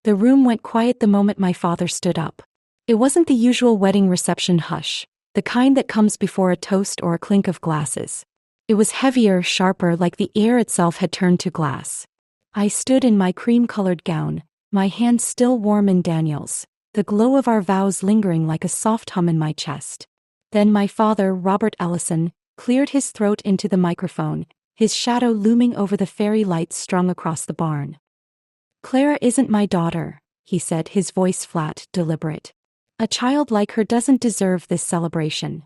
The room went quiet the moment my father stood up. It wasn't the usual wedding reception hush, the kind that comes before a toast or a clink of glasses. It was heavier, sharper, like the air itself had turned to glass. I stood in my cream-colored gown, my hands still warm in Daniel's, the glow of our vows lingering like a soft hum in my chest. Then my father, Robert Ellison, cleared his throat into the microphone, his shadow looming over the fairy lights strung across the barn. "Clara isn't my daughter," he said, his voice flat, deliberate. "A child like her doesn't deserve this celebration."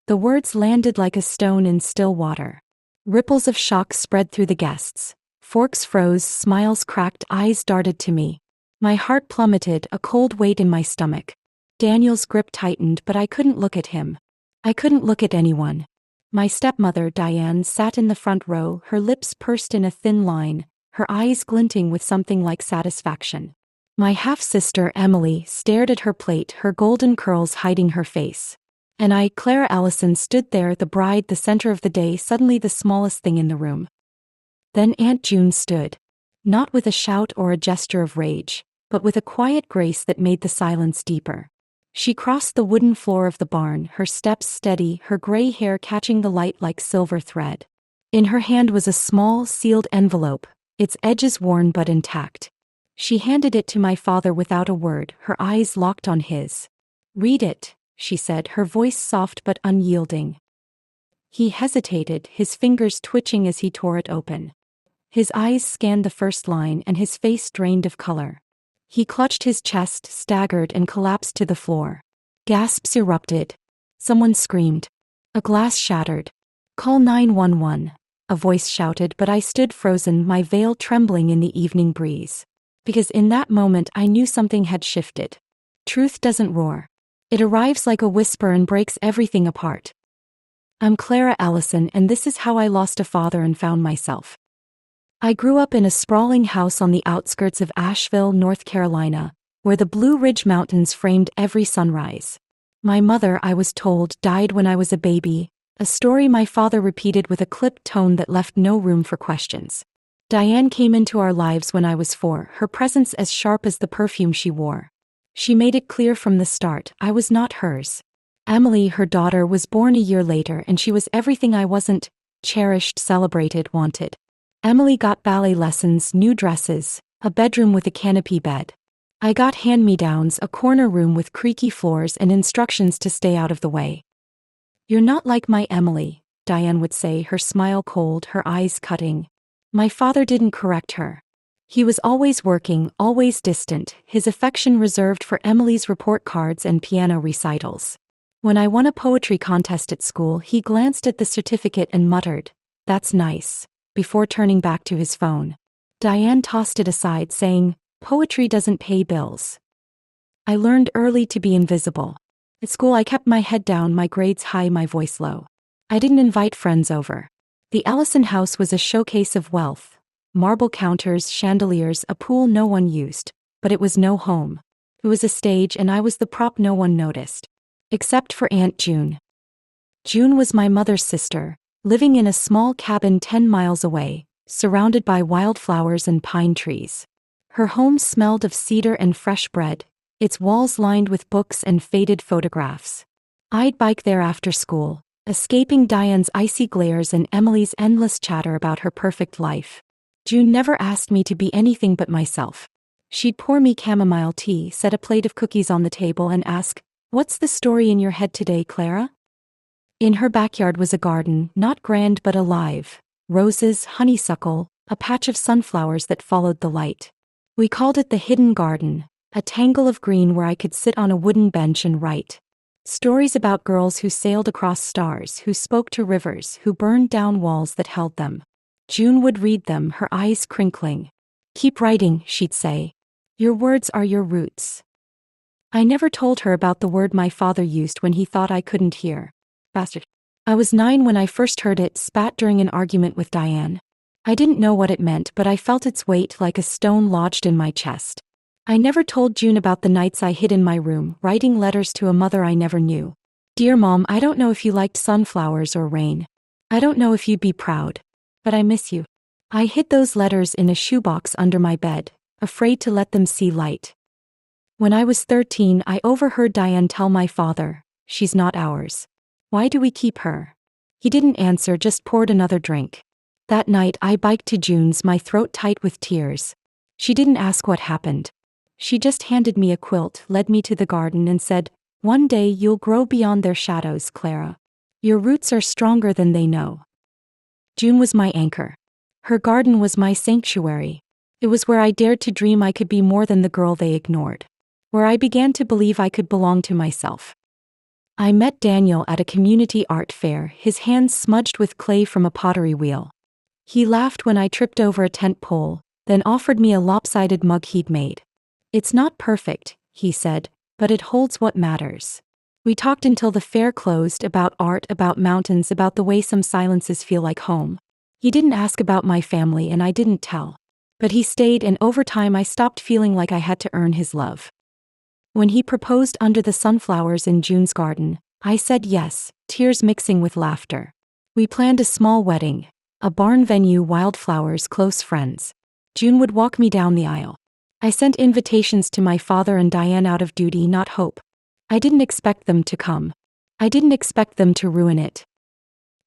The words landed like a stone in still water. Ripples of shock spread through the guests. Forks froze, smiles cracked, eyes darted to me. My heart plummeted, a cold weight in my stomach. Daniel's grip tightened, but I couldn't look at him. I couldn't look at anyone. My stepmother, Diane, sat in the front row, her lips pursed in a thin line, her eyes glinting with something like satisfaction. My half-sister, Emily, stared at her plate, her golden curls hiding her face. And I, Clara Allison, stood there, the bride, the center of the day, suddenly the smallest thing in the room. Then Aunt June stood. Not with a shout or a gesture of rage, but with a quiet grace that made the silence deeper. She crossed the wooden floor of the barn, her steps steady, her gray hair catching the light like silver thread. In her hand was a small, sealed envelope, its edges worn but intact. She handed it to my father without a word, her eyes locked on his. "Read it," she said, her voice soft but unyielding. He hesitated, his fingers twitching as he tore it open. His eyes scanned the first line and his face drained of color. He clutched his chest, staggered, and collapsed to the floor. Gasps erupted. Someone screamed. A glass shattered. "Call 911, a voice shouted, but I stood frozen, my veil trembling in the evening breeze. Because in that moment I knew something had shifted. Truth doesn't roar. It arrives like a whisper and breaks everything apart. I'm Clara Allison, and this is how I lost a father and found myself. I grew up in a sprawling house on the outskirts of Asheville, North Carolina, where the Blue Ridge Mountains framed every sunrise. My mother, I was told, died when I was a baby, a story my father repeated with a clipped tone that left no room for questions. Diane came into our lives when I was 4, her presence as sharp as the perfume she wore. She made it clear from the start, I was not hers. Emily, her daughter, was born a year later, and she was everything I wasn't: cherished, celebrated, wanted. Emily got ballet lessons, new dresses, a bedroom with a canopy bed. I got hand-me-downs, a corner room with creaky floors and instructions to stay out of the way. "You're not like my Emily," Diane would say, her smile cold, her eyes cutting. My father didn't correct her. He was always working, always distant, his affection reserved for Emily's report cards and piano recitals. When I won a poetry contest at school, he glanced at the certificate and muttered, "That's nice," before turning back to his phone. Diane tossed it aside, saying, "Poetry doesn't pay bills." I learned early to be invisible. At school I kept my head down, my grades high, my voice low. I didn't invite friends over. The Allison house was a showcase of wealth. Marble counters, chandeliers, a pool no one used. But it was no home. It was a stage, and I was the prop no one noticed. Except for Aunt June. June was my mother's sister, living in a small cabin 10 miles away, surrounded by wildflowers and pine trees. Her home smelled of cedar and fresh bread, its walls lined with books and faded photographs. I'd bike there after school, escaping Diane's icy glares and Emily's endless chatter about her perfect life. June never asked me to be anything but myself. She'd pour me chamomile tea, set a plate of cookies on the table, and ask, "What's the story in your head today, Clara?" In her backyard was a garden, not grand but alive. Roses, honeysuckle, a patch of sunflowers that followed the light. We called it the hidden garden, a tangle of green where I could sit on a wooden bench and write. Stories about girls who sailed across stars, who spoke to rivers, who burned down walls that held them. June would read them, her eyes crinkling. "Keep writing," she'd say. "Your words are your roots." I never told her about the word my father used when he thought I couldn't hear. Bastard. I was 9 when I first heard it, spat during an argument with Diane. I didn't know what it meant, but I felt its weight like a stone lodged in my chest. I never told June about the nights I hid in my room, writing letters to a mother I never knew. "Dear Mom, I don't know if you liked sunflowers or rain. I don't know if you'd be proud. But I miss you." I hid those letters in a shoebox under my bed, afraid to let them see light. When I was 13, I overheard Diane tell my father, "She's not ours. Why do we keep her?" He didn't answer, just poured another drink. That night I biked to June's, my throat tight with tears. She didn't ask what happened. She just handed me a quilt, led me to the garden and said, "One day you'll grow beyond their shadows, Clara. Your roots are stronger than they know." June was my anchor. Her garden was my sanctuary. It was where I dared to dream I could be more than the girl they ignored. Where I began to believe I could belong to myself. I met Daniel at a community art fair, his hands smudged with clay from a pottery wheel. He laughed when I tripped over a tent pole, then offered me a lopsided mug he'd made. "It's not perfect," he said, "but it holds what matters." We talked until the fair closed, about art, about mountains, about the way some silences feel like home. He didn't ask about my family and I didn't tell. But he stayed, and over time I stopped feeling like I had to earn his love. When he proposed under the sunflowers in June's garden, I said yes, tears mixing with laughter. We planned a small wedding, a barn venue, wildflowers, close friends. June would walk me down the aisle. I sent invitations to my father and Diane out of duty, not hope. I didn't expect them to come. I didn't expect them to ruin it.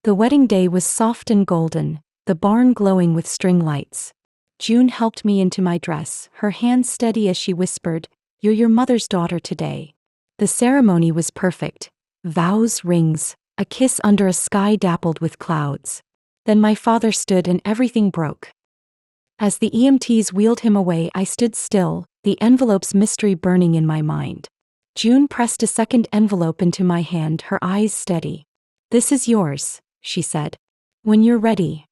The wedding day was soft and golden, the barn glowing with string lights. June helped me into my dress, her hands steady as she whispered, "You're your mother's daughter today." The ceremony was perfect. Vows, rings, a kiss under a sky dappled with clouds. Then my father stood and everything broke. As the EMTs wheeled him away, I stood still, the envelope's mystery burning in my mind. June pressed a second envelope into my hand, her eyes steady. "This is yours," she said. "When you're ready."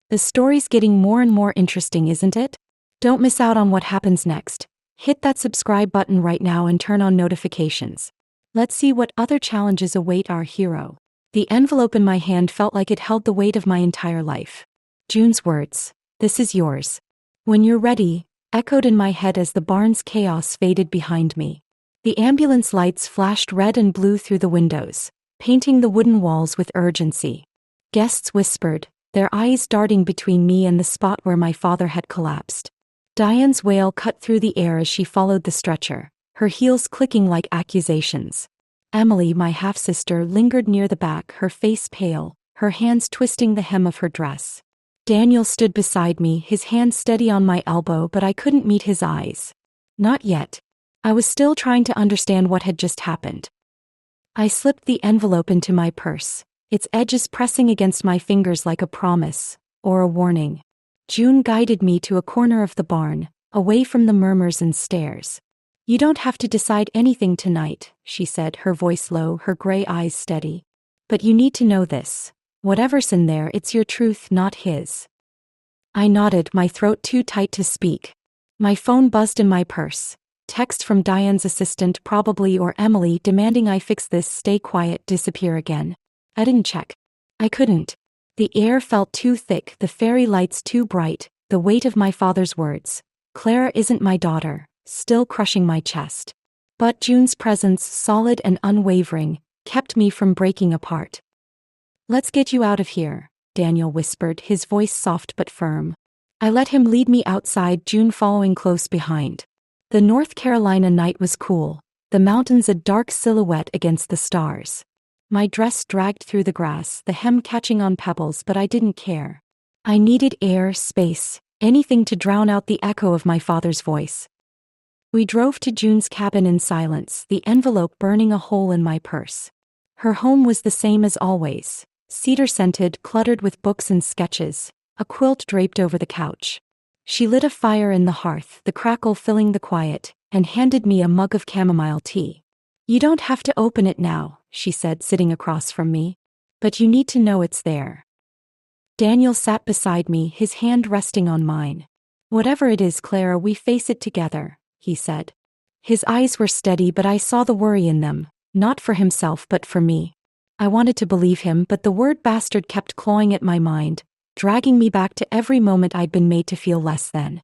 The story's getting more and more interesting, isn't it? Don't miss out on what happens next. Hit that subscribe button right now and turn on notifications. Let's see what other challenges await our hero. The envelope in my hand felt like it held the weight of my entire life. June's words, "This is yours. When you're ready," echoed in my head as the barn's chaos faded behind me. The ambulance lights flashed red and blue through the windows, painting the wooden walls with urgency. Guests whispered, their eyes darting between me and the spot where my father had collapsed. Diane's wail cut through the air as she followed the stretcher, her heels clicking like accusations. Emily, my half-sister, lingered near the back, her face pale, her hands twisting the hem of her dress. Daniel stood beside me, his hand steady on my elbow, but I couldn't meet his eyes. Not yet. I was still trying to understand what had just happened. I slipped the envelope into my purse, its edges pressing against my fingers like a promise, or a warning. June guided me to a corner of the barn, away from the murmurs and stares. "You don't have to decide anything tonight," she said, her voice low, her gray eyes steady. "But you need to know this. Whatever's in there, it's your truth, not his." I nodded, my throat too tight to speak. My phone buzzed in my purse. Text from Diane's assistant, probably, or Emily, demanding I fix this, stay quiet, disappear again. I didn't check. I couldn't. The air felt too thick, the fairy lights too bright, the weight of my father's words, "Clara isn't my daughter," still crushing my chest. But June's presence, solid and unwavering, kept me from breaking apart. "Let's get you out of here," Daniel whispered, his voice soft but firm. I let him lead me outside, June following close behind. The North Carolina night was cool, the mountains a dark silhouette against the stars. My dress dragged through the grass, the hem catching on pebbles, but I didn't care. I needed air, space, anything to drown out the echo of my father's voice. We drove to June's cabin in silence, the envelope burning a hole in my purse. Her home was the same as always, cedar-scented, cluttered with books and sketches, a quilt draped over the couch. She lit a fire in the hearth, the crackle filling the quiet, and handed me a mug of chamomile tea. "You don't have to open it now," she said, sitting across from me. "But you need to know it's there." Daniel sat beside me, his hand resting on mine. "Whatever it is, Clara, we face it together," he said. His eyes were steady, but I saw the worry in them, not for himself but for me. I wanted to believe him, but the word bastard kept clawing at my mind, dragging me back to every moment I'd been made to feel less than.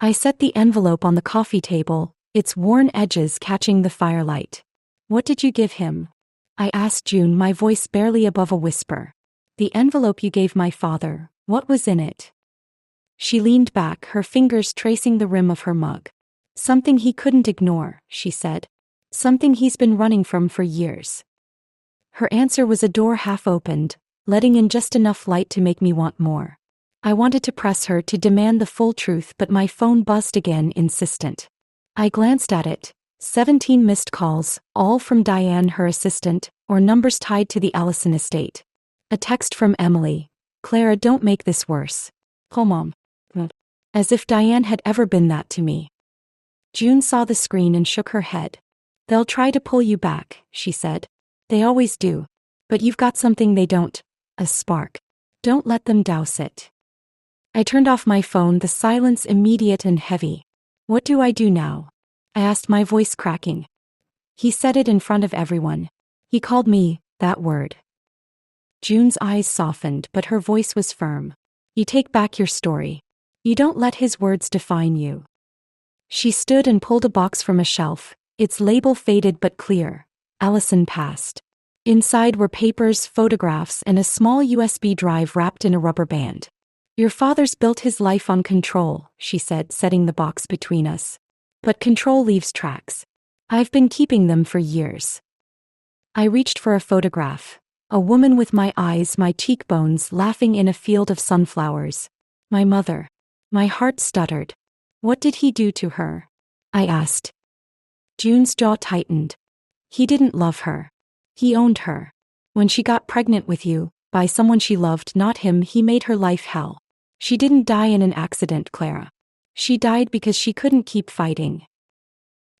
I set the envelope on the coffee table, its worn edges catching the firelight. "What did you give him?" I asked June, my voice barely above a whisper. "The envelope you gave my father, what was in it?" She leaned back, her fingers tracing the rim of her mug. Something he couldn't ignore, she said. Something he's been running from for years. Her answer was a door half opened, letting in just enough light to make me want more. I wanted to press her to demand the full truth, but my phone buzzed again, insistent. I glanced at it. 17 missed calls, all from Diane, her assistant, or numbers tied to the Ellison estate. A text from Emily. Clara, don't make this worse. Oh, Mom. As if Diane had ever been that to me. June saw the screen and shook her head. They'll try to pull you back, she said. They always do. But you've got something they don't. A spark. Don't let them douse it. I turned off my phone, the silence immediate and heavy. What do I do now? I asked, my voice cracking. He said it in front of everyone. He called me that word. June's eyes softened, but her voice was firm. You take back your story. You don't let his words define you. She stood and pulled a box from a shelf, its label faded but clear. Ellison passed. Inside were papers, photographs, and a small USB drive wrapped in a rubber band. Your father's built his life on control, she said, setting the box between us. But control leaves tracks. I've been keeping them for years. I reached for a photograph. A woman with my eyes, my cheekbones, laughing in a field of sunflowers. My mother. My heart stuttered. What did he do to her? I asked. June's jaw tightened. He didn't love her. He owned her. When she got pregnant with you, by someone she loved, not him, he made her life hell. She didn't die in an accident, Clara. She died because she couldn't keep fighting.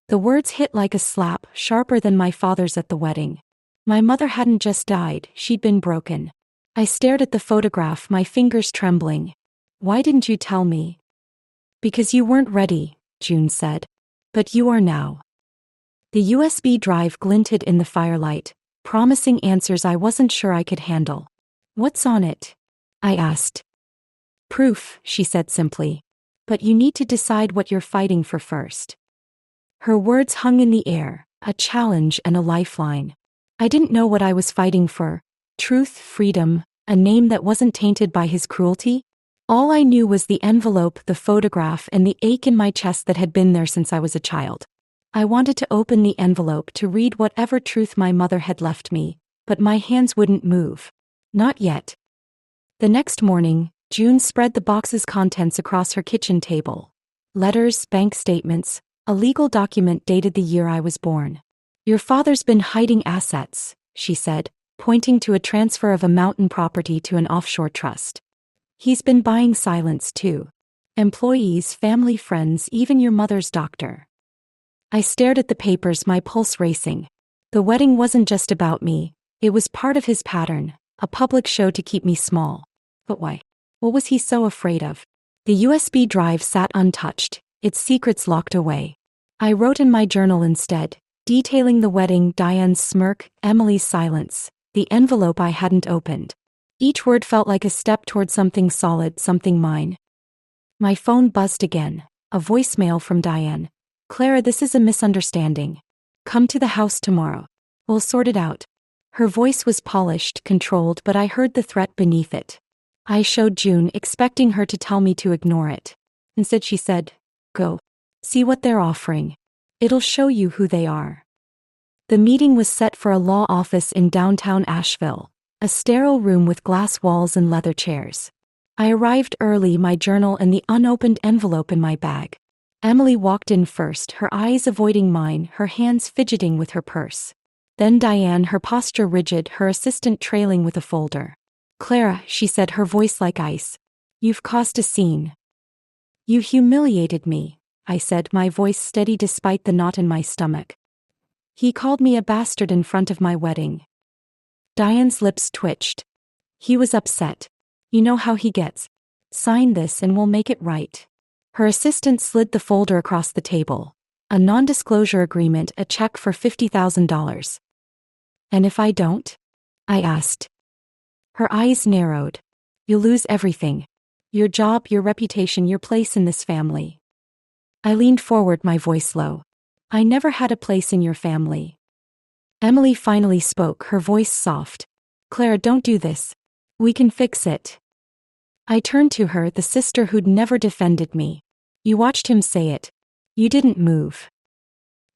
The words hit like a slap, sharper than my father's at the wedding. My mother hadn't just died, she'd been broken. I stared at the photograph, my fingers trembling. Why didn't you tell me? Because you weren't ready, June said. But you are now. The USB drive glinted in the firelight, promising answers I wasn't sure I could handle. What's on it? I asked. Proof, she said simply. But you need to decide what you're fighting for first. Her words hung in the air, a challenge and a lifeline. I didn't know what I was fighting for. Truth, freedom, a name that wasn't tainted by his cruelty? All I knew was the envelope, the photograph, and the ache in my chest that had been there since I was a child. I wanted to open the envelope to read whatever truth my mother had left me, but my hands wouldn't move. Not yet. The next morning, June spread the box's contents across her kitchen table. Letters, bank statements, a legal document dated the year I was born. Your father's been hiding assets, she said, pointing to a transfer of a mountain property to an offshore trust. He's been buying silence too. Employees, family, friends, even your mother's doctor. I stared at the papers, my pulse racing. The wedding wasn't just about me, it was part of his pattern, a public show to keep me small. But why? What was he so afraid of? The USB drive sat untouched, its secrets locked away. I wrote in my journal instead, detailing the wedding, Diane's smirk, Emily's silence, the envelope I hadn't opened. Each word felt like a step toward something solid, something mine. My phone buzzed again, a voicemail from Diane. Clara, this is a misunderstanding. Come to the house tomorrow. We'll sort it out. Her voice was polished, controlled, but I heard the threat beneath it. I showed June, expecting her to tell me to ignore it. Instead she said, go. See what they're offering. It'll show you who they are. The meeting was set for a law office in downtown Asheville, a sterile room with glass walls and leather chairs. I arrived early, my journal and the unopened envelope in my bag. Emily walked in first, her eyes avoiding mine, her hands fidgeting with her purse. Then Diane, her posture rigid, her assistant trailing with a folder. Clara, she said, her voice like ice. You've caused a scene. You humiliated me, I said, my voice steady despite the knot in my stomach. He called me a bastard in front of my wedding. Diane's lips twitched. He was upset. You know how he gets. Sign this and we'll make it right. Her assistant slid the folder across the table. A non-disclosure agreement, a check for $50,000. And if I don't? I asked. Her eyes narrowed. You'll lose everything. Your job, your reputation, your place in this family. I leaned forward, my voice low. I never had a place in your family. Emily finally spoke, her voice soft. Clara, don't do this. We can fix it. I turned to her, the sister who'd never defended me. You watched him say it. You didn't move.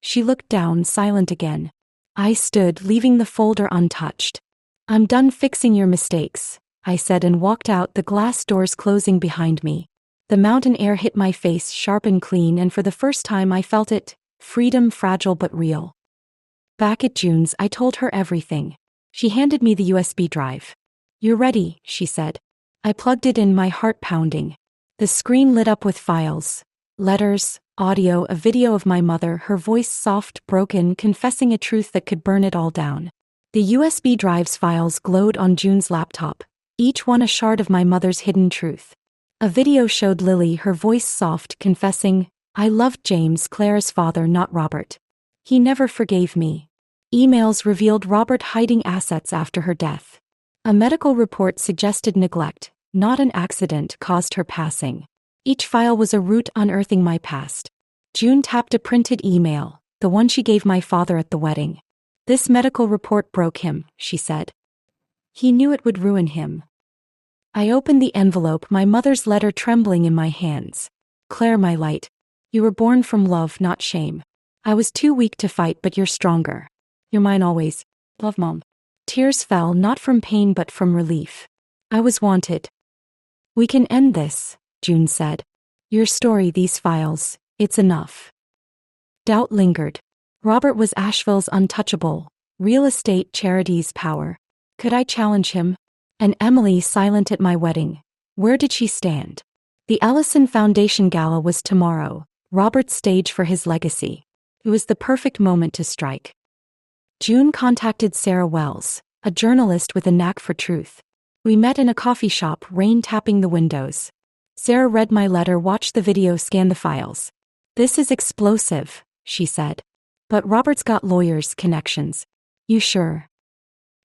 She looked down, silent again. I stood, leaving the folder untouched. I'm done fixing your mistakes, I said and walked out, the glass doors closing behind me. The mountain air hit my face sharp and clean, and for the first time I felt it, freedom, fragile but real. Back at June's, I told her everything. She handed me the USB drive. You're ready, she said. I plugged it in, my heart pounding. The screen lit up with files. Letters, audio, a video of my mother, her voice soft, broken, confessing a truth that could burn it all down. The USB drive's files glowed on June's laptop, each one a shard of my mother's hidden truth. A video showed Lily, her voice soft, confessing, I loved James, Clara's father, not Robert. He never forgave me. Emails revealed Robert hiding assets after her death. A medical report suggested neglect, not an accident, caused her passing. Each file was a route unearthing my past. June tapped a printed email, the one she gave my father at the wedding. This medical report broke him, she said. He knew it would ruin him. I opened the envelope, my mother's letter trembling in my hands. Claire, my light. You were born from love, not shame. I was too weak to fight, but you're stronger. You're mine always. Love, Mom. Tears fell, not from pain but from relief. I was wanted. We can end this, June said. Your story, these files, it's enough. Doubt lingered. Robert was Asheville's untouchable, real estate charity's power. Could I challenge him? And Emily, silent at my wedding. Where did she stand? The Allison Foundation Gala was tomorrow, Robert's stage for his legacy. It was the perfect moment to strike. June contacted Sarah Wells, a journalist with a knack for truth. We met in a coffee shop, rain tapping the windows. Sarah read my letter, watched the video, scanned the files. This is explosive, she said. But Robert's got lawyers, connections. You sure?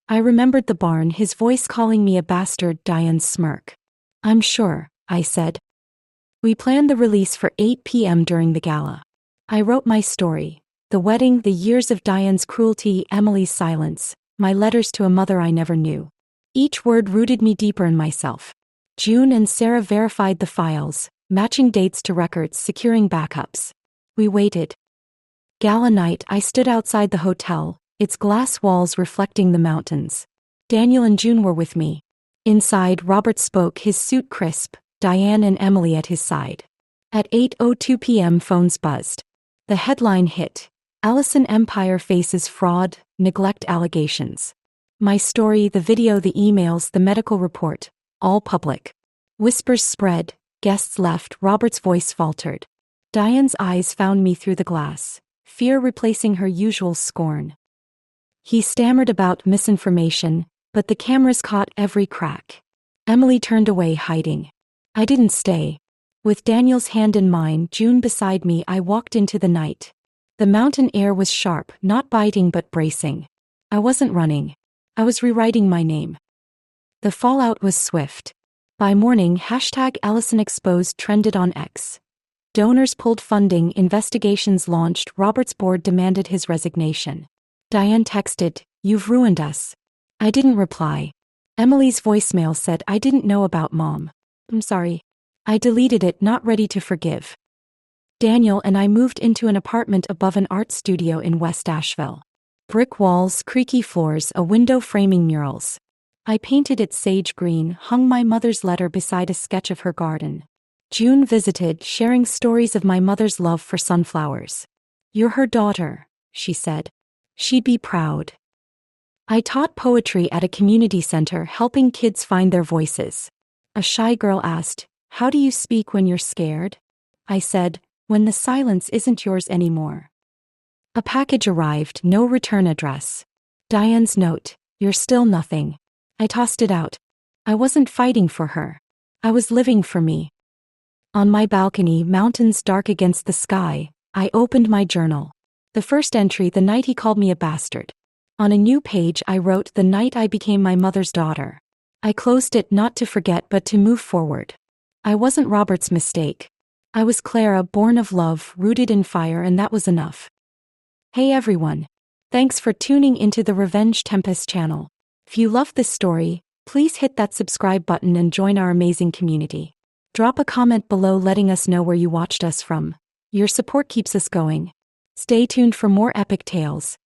I remembered the barn, his voice calling me a bastard, Diane's smirk. I'm sure, I said. We planned the release for 8 p.m. during the gala. I wrote my story. The wedding, the years of Diane's cruelty, Emily's silence, my letters to a mother I never knew. Each word rooted me deeper in myself. June and Sarah verified the files, matching dates to records, securing backups. We waited. Gala night, I stood outside the hotel, its glass walls reflecting the mountains. Daniel and June were with me. Inside, Robert spoke, his suit crisp, Diane and Emily at his side. At 8:02 p.m. phones buzzed. The headline hit. Allison Empire faces fraud, neglect allegations. My story, the video, the emails, the medical report, all public. Whispers spread, guests left, Robert's voice faltered. Diane's eyes found me through the glass, fear replacing her usual scorn. He stammered about misinformation, but the cameras caught every crack. Emily turned away, hiding. I didn't stay. With Daniel's hand in mine, June beside me, I walked into the night. The mountain air was sharp, not biting but bracing. I wasn't running. I was rewriting my name. The fallout was swift. By morning, #AllisonExposed trended on X. Donors pulled funding, investigations launched, Robert's board demanded his resignation. Diane texted, "You've ruined us." I didn't reply. Emily's voicemail said, "I didn't know about Mom. I'm sorry." I deleted it, not ready to forgive. Daniel and I moved into an apartment above an art studio in West Asheville. Brick walls, creaky floors, a window framing murals. I painted it sage green, hung my mother's letter beside a sketch of her garden. June visited, sharing stories of my mother's love for sunflowers. "You're her daughter," she said. "She'd be proud." I taught poetry at a community center, helping kids find their voices. A shy girl asked, "How do you speak when you're scared?" I said, "When the silence isn't yours anymore." A package arrived, no return address. Diane's note, "You're still nothing." I tossed it out. I wasn't fighting for her. I was living for me. On my balcony, mountains dark against the sky, I opened my journal. The first entry, the night he called me a bastard. On a new page I wrote, "The night I became my mother's daughter." I closed it not to forget but to move forward. I wasn't Robert's mistake. I was Clara, born of love, rooted in fire, and that was enough. Hey everyone. Thanks for tuning into the Revenge Tempest channel. If you love this story, Please hit that subscribe button and join our amazing community. Drop a comment below letting us know where you watched us from. Your support keeps us going. Stay tuned for more epic tales.